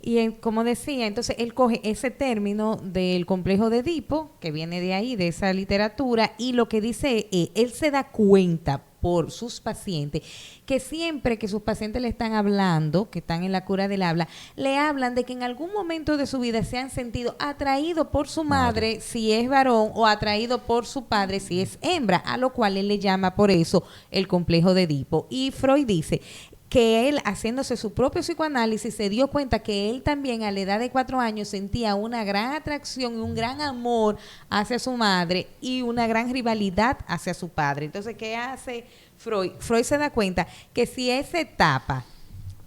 Y como decía, entonces él coge ese término del complejo de Edipo, que viene de ahí, de esa literatura, y lo que dice, él se da cuenta por sus pacientes, que siempre que sus pacientes le están hablando, que están en la cura del habla, le hablan de que en algún momento de su vida se han sentido atraídos por su madre, si es varón, o atraído por su padre, si es hembra, a lo cual él le llama por eso el complejo de Edipo. Y Freud dice que él, haciéndose su propio psicoanálisis, se dio cuenta que él también a la edad de 4 años sentía una gran atracción y un gran amor hacia su madre y una gran rivalidad hacia su padre. Entonces, ¿qué hace Freud? Freud se da cuenta que si esa etapa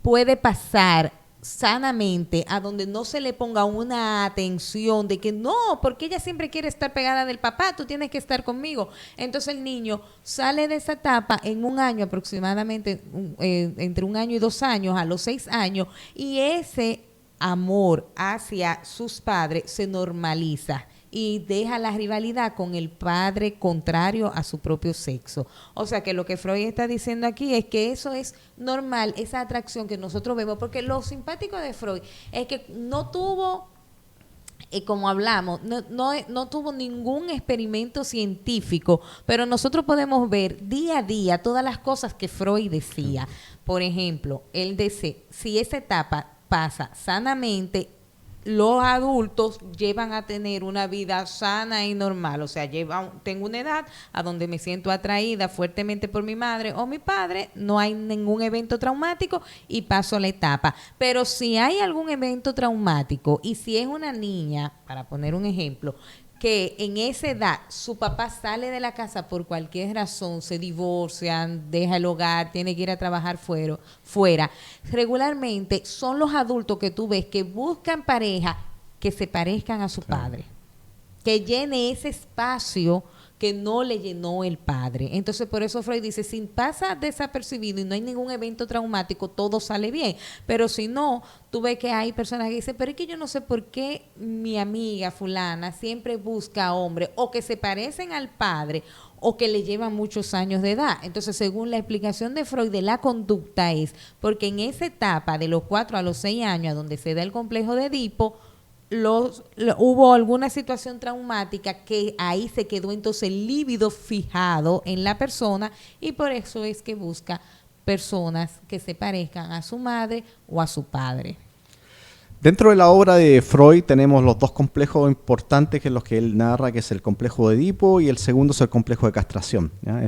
puede pasar sanamente, a donde no se le ponga una atención de que no, porque ella siempre quiere estar pegada del papá, tú tienes que estar conmigo. Entonces el niño sale de esa etapa en un año aproximadamente, entre 1 año y 2 años, a los 6 años, y ese amor hacia sus padres se normaliza y deja la rivalidad con el padre contrario a su propio sexo. O sea que lo que Freud está diciendo aquí es que eso es normal, esa atracción que nosotros vemos, porque lo simpático de Freud es que no tuvo, como hablamos, no tuvo ningún experimento científico, pero nosotros podemos ver día a día todas las cosas que Freud decía. Por ejemplo, él dice, si esa etapa pasa sanamente, los adultos llevan a tener una vida sana y normal, o sea, tengo una edad a donde me siento atraída fuertemente por mi madre o mi padre, no hay ningún evento traumático y paso a la etapa. Pero si hay algún evento traumático y si es una niña, para poner un ejemplo, que en esa edad su papá sale de la casa por cualquier razón, se divorcian, deja el hogar, tiene que ir a trabajar fuera, regularmente son los adultos que tú ves que buscan pareja que se parezcan a su padre, que llene ese espacio que no le llenó el padre. Entonces, por eso Freud dice, si pasa desapercibido y no hay ningún evento traumático, todo sale bien. Pero si no, tú ves que hay personas que dicen, pero es que yo no sé por qué mi amiga fulana siempre busca hombres o que se parecen al padre o que le llevan muchos años de edad. Entonces, según la explicación de Freud de la conducta es, porque en esa etapa de los 4 a los 6 años, donde se da el complejo de Edipo, hubo alguna situación traumática que ahí se quedó entonces el líbido fijado en la persona y por eso es que busca personas que se parezcan a su madre o a su padre. Dentro de la obra de Freud tenemos los 2 complejos importantes que es los que él narra, que es el complejo de Edipo y el segundo es el complejo de castración, ¿ya?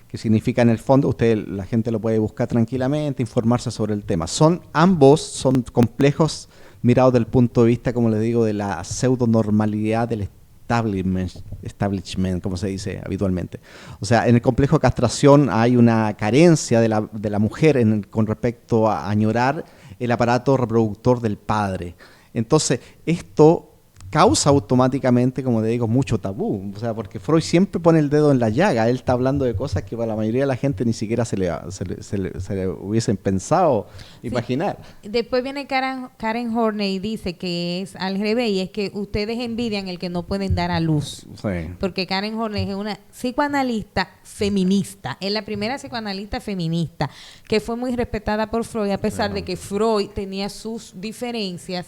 Que significa en el fondo, la gente lo puede buscar tranquilamente, informarse sobre el tema. Ambos son complejos mirados desde el punto de vista, como les digo, de la pseudonormalidad del establishment, como se dice habitualmente. O sea, en el complejo de castración hay una carencia de la mujer con respecto a añorar el aparato reproductor del padre. Entonces, esto causa automáticamente, como te digo, mucho tabú. O sea, porque Freud siempre pone el dedo en la llaga. Él está hablando de cosas que para la mayoría de la gente ni siquiera se le hubiesen pensado imaginar. Después viene Karen Horney y dice que es al revés, y es que ustedes envidian el que no pueden dar a luz. Sí. Porque Karen Horney es una psicoanalista feminista, es la primera psicoanalista feminista que fue muy respetada por Freud, a pesar de que Freud tenía sus diferencias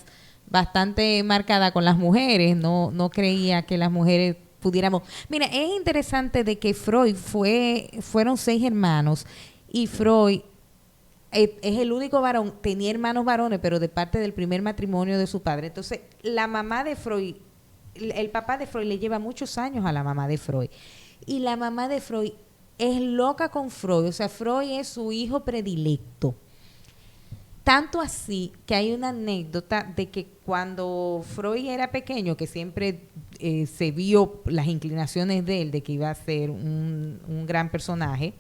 bastante marcadas con las mujeres, no creía que las mujeres pudiéramos. Mira, es interesante de que Freud fueron 6 hermanos y Freud es el único varón, tenía hermanos varones, pero de parte del primer matrimonio de su padre. Entonces, la mamá de Freud, el papá de Freud le lleva muchos años a la mamá de Freud. Y la mamá de Freud es loca con Freud, o sea, Freud es su hijo predilecto. Tanto así que hay una anécdota de que cuando Freud era pequeño, que siempre se vio las inclinaciones de él, de que iba a ser un gran personaje,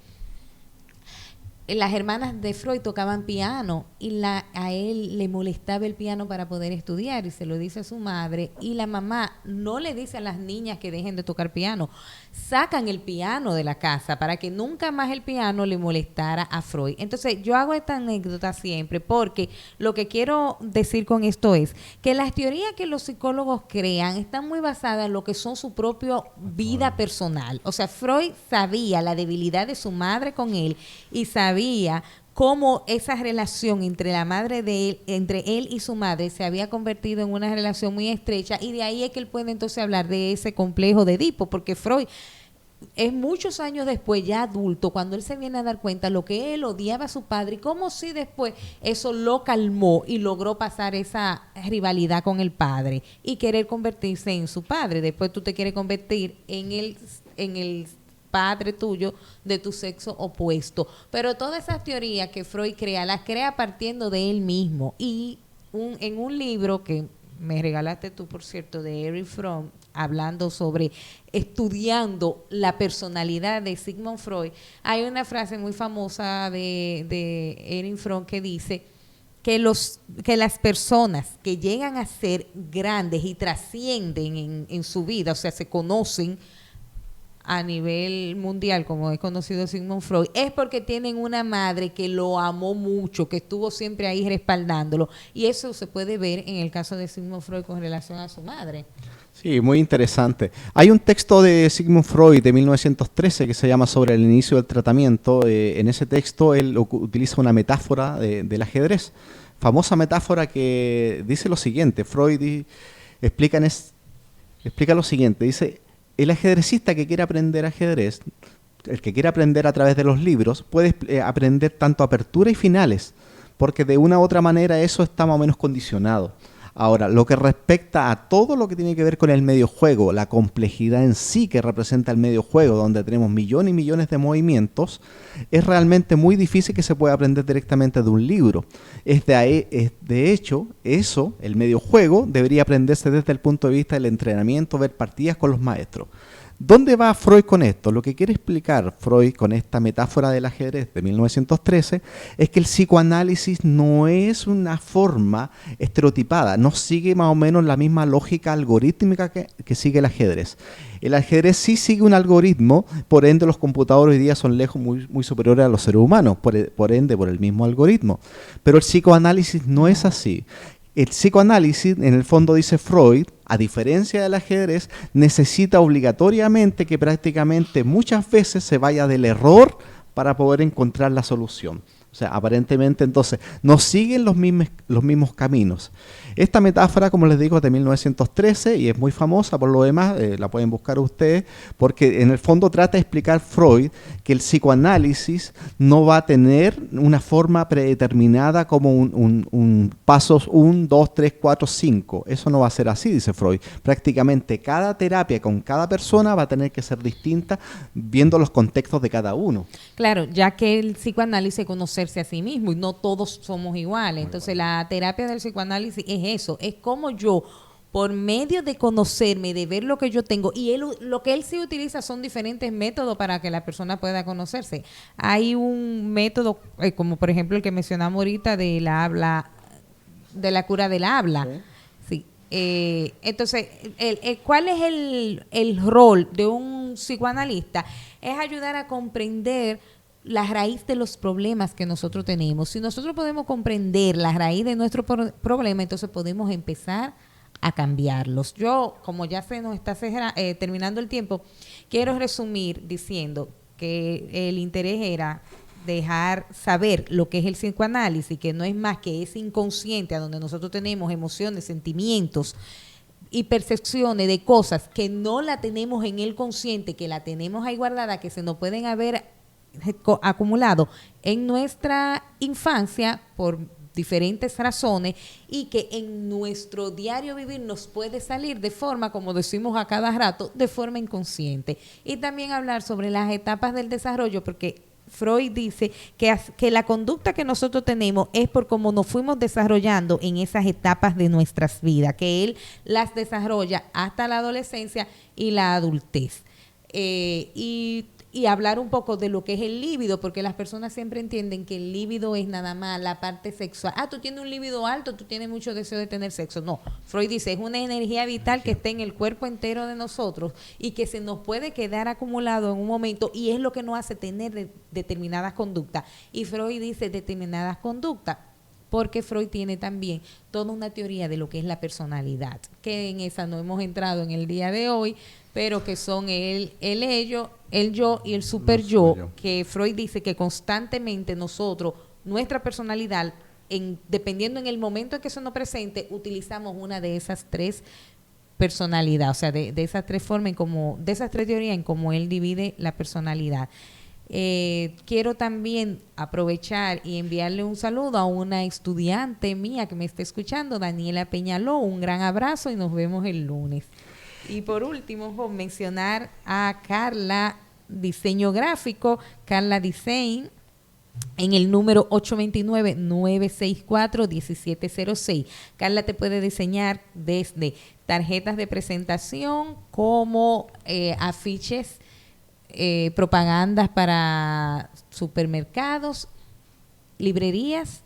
las hermanas de Freud tocaban piano y a él le molestaba el piano para poder estudiar y se lo dice a su madre, y la mamá no le dice a las niñas que dejen de tocar piano, sacan el piano de la casa para que nunca más el piano le molestara a Freud. Entonces yo hago esta anécdota siempre porque lo que quiero decir con esto es que las teorías que los psicólogos crean están muy basadas en lo que son su propia vida personal. O sea, Freud sabía la debilidad de su madre con él y sabía cómo esa relación entre la madre de él, entre él y su madre, se había convertido en una relación muy estrecha, y de ahí es que él puede entonces hablar de ese complejo de Edipo, porque Freud es muchos años después, ya adulto, cuando él se viene a dar cuenta lo que él odiaba a su padre y cómo si después eso lo calmó y logró pasar esa rivalidad con el padre y querer convertirse en su padre. Después tú te quieres convertir en el padre tuyo de tu sexo opuesto. Pero todas esas teorías que Freud crea, las crea partiendo de él mismo. Y en un libro que me regalaste tú, por cierto, de Erich Fromm, hablando sobre estudiando la personalidad de Sigmund Freud, hay una frase muy famosa de Erich Fromm que dice que las personas que llegan a ser grandes y trascienden en su vida, o sea, se conocen a nivel mundial, como es conocido Sigmund Freud, es porque tienen una madre que lo amó mucho, que estuvo siempre ahí respaldándolo. Y eso se puede ver en el caso de Sigmund Freud con relación a su madre. Sí, muy interesante. Hay un texto de Sigmund Freud de 1913 que se llama Sobre el inicio del tratamiento. En ese texto él utiliza una metáfora del ajedrez. Famosa metáfora que dice lo siguiente. Freud explica lo siguiente. Dice: el ajedrecista que quiere aprender ajedrez, el que quiere aprender a través de los libros, puede aprender tanto apertura y finales, porque de una u otra manera eso está más o menos condicionado. Ahora, lo que respecta a todo lo que tiene que ver con el mediojuego, la complejidad en sí que representa el mediojuego, donde tenemos millones y millones de movimientos, es realmente muy difícil que se pueda aprender directamente de un libro. De hecho, eso, el mediojuego, debería aprenderse desde el punto de vista del entrenamiento, ver partidas con los maestros. ¿Dónde va Freud con esto? Lo que quiere explicar Freud con esta metáfora del ajedrez de 1913 es que el psicoanálisis no es una forma estereotipada, no sigue más o menos la misma lógica algorítmica que sigue el ajedrez. El ajedrez sí sigue un algoritmo, por ende los computadores hoy día son lejos muy superiores a los seres humanos, por ende por el mismo algoritmo. Pero el psicoanálisis no es así. El psicoanálisis, en el fondo, dice Freud, a diferencia del ajedrez, necesita obligatoriamente que prácticamente muchas veces se vaya del error para poder encontrar la solución. O sea, aparentemente entonces no siguen los mismos caminos. Esta metáfora, como les digo, es de 1913 y es muy famosa por lo demás, la pueden buscar ustedes, porque en el fondo trata de explicar Freud que el psicoanálisis no va a tener una forma predeterminada como un pasos 1, 2, 3, 4, 5. Eso no va a ser así, dice Freud. Prácticamente cada terapia con cada persona va a tener que ser distinta viendo los contextos de cada uno. Claro, ya que el psicoanálisis es conocerse a sí mismo y no todos somos iguales. Entonces la terapia del psicoanálisis es eso, es como yo, por medio de conocerme, de ver lo que yo tengo, y lo que él sí utiliza son diferentes métodos para que la persona pueda conocerse. Hay un método, como por ejemplo el que mencionamos ahorita de la cura del habla. Sí. Entonces, ¿cuál es el rol de un psicoanalista? Es ayudar a comprender la raíz de los problemas que nosotros tenemos. Si nosotros podemos comprender la raíz de nuestro problema, entonces podemos empezar a cambiarlos. Yo, como ya se nos está terminando el tiempo, quiero resumir diciendo que el interés era dejar saber lo que es el psicoanálisis, que no es más que ese inconsciente a donde nosotros tenemos emociones, sentimientos y percepciones de cosas que no la tenemos en el consciente, que la tenemos ahí guardada, que se nos pueden haber acumulado en nuestra infancia por diferentes razones y que en nuestro diario vivir nos puede salir de forma, como decimos a cada rato, de forma inconsciente. Y también hablar sobre las etapas del desarrollo, porque Freud dice que la conducta que nosotros tenemos es por cómo nos fuimos desarrollando en esas etapas de nuestras vidas, que él las desarrolla hasta la adolescencia y la adultez. Y hablar un poco de lo que es el líbido, porque las personas siempre entienden que el líbido es nada más la parte sexual. Tú tienes un líbido alto, tú tienes mucho deseo de tener sexo. No, Freud dice, es una energía vital que está en el cuerpo entero de nosotros y que se nos puede quedar acumulado en un momento y es lo que nos hace tener determinadas conductas. Y Freud dice determinadas conductas, porque Freud tiene también toda una teoría de lo que es la personalidad, que en esa no hemos entrado en el día de hoy, pero que son el ello, el yo y el super yo, que Freud dice que constantemente nosotros, nuestra personalidad, dependiendo en el momento en que se nos presente, utilizamos una de esas tres personalidades, o sea, de esas tres formas, de esas tres teorías en cómo él divide la personalidad. Quiero también aprovechar y enviarle un saludo a una estudiante mía que me está escuchando, Daniela Peñaló, un gran abrazo y nos vemos el lunes. Y por último, mencionar a Carla Diseño Gráfico, Carla Design, en el número 829-964-1706. Carla te puede diseñar desde tarjetas de presentación como afiches, propagandas para supermercados, librerías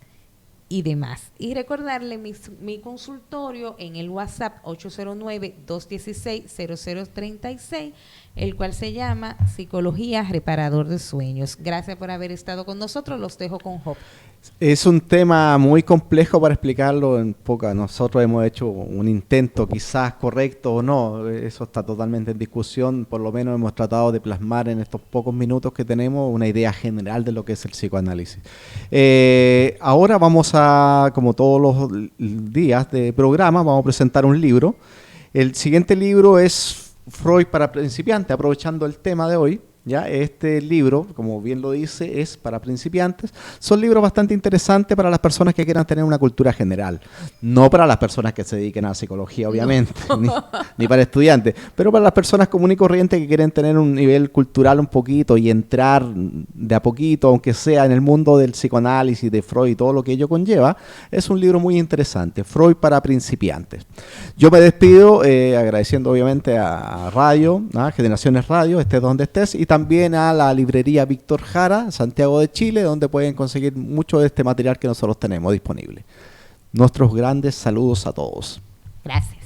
y demás. Y recordarle mi consultorio en el WhatsApp 809-216-0036, el cual se llama Psicología Reparador de Sueños. Gracias por haber estado con nosotros. Los dejo con Job. Es un tema muy complejo para explicarlo en poca. Nosotros hemos hecho un intento, quizás correcto o no, eso está totalmente en discusión. Por lo menos hemos tratado de plasmar en estos pocos minutos que tenemos una idea general de lo que es el psicoanálisis. Ahora vamos a, como todos los días de programa, vamos a presentar un libro. El siguiente libro es Freud para principiantes, aprovechando el tema de hoy. ¿Ya? Este libro, como bien lo dice, es para principiantes. Son libros bastante interesantes para las personas que quieran tener una cultura general. No para las personas que se dediquen a la psicología, obviamente, no. ni para estudiantes, pero para las personas comunes y corrientes que quieren tener un nivel cultural un poquito y entrar de a poquito, aunque sea en el mundo del psicoanálisis, de Freud y todo lo que ello conlleva. Es un libro muy interesante, Freud para principiantes. Yo me despido agradeciendo obviamente a Radio, a Generaciones Radio, estés donde estés, y también a la librería Víctor Jara, Santiago de Chile, donde pueden conseguir mucho de este material que nosotros tenemos disponible. Nuestros grandes saludos a todos. Gracias.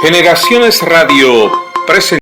Generaciones Radio presenta.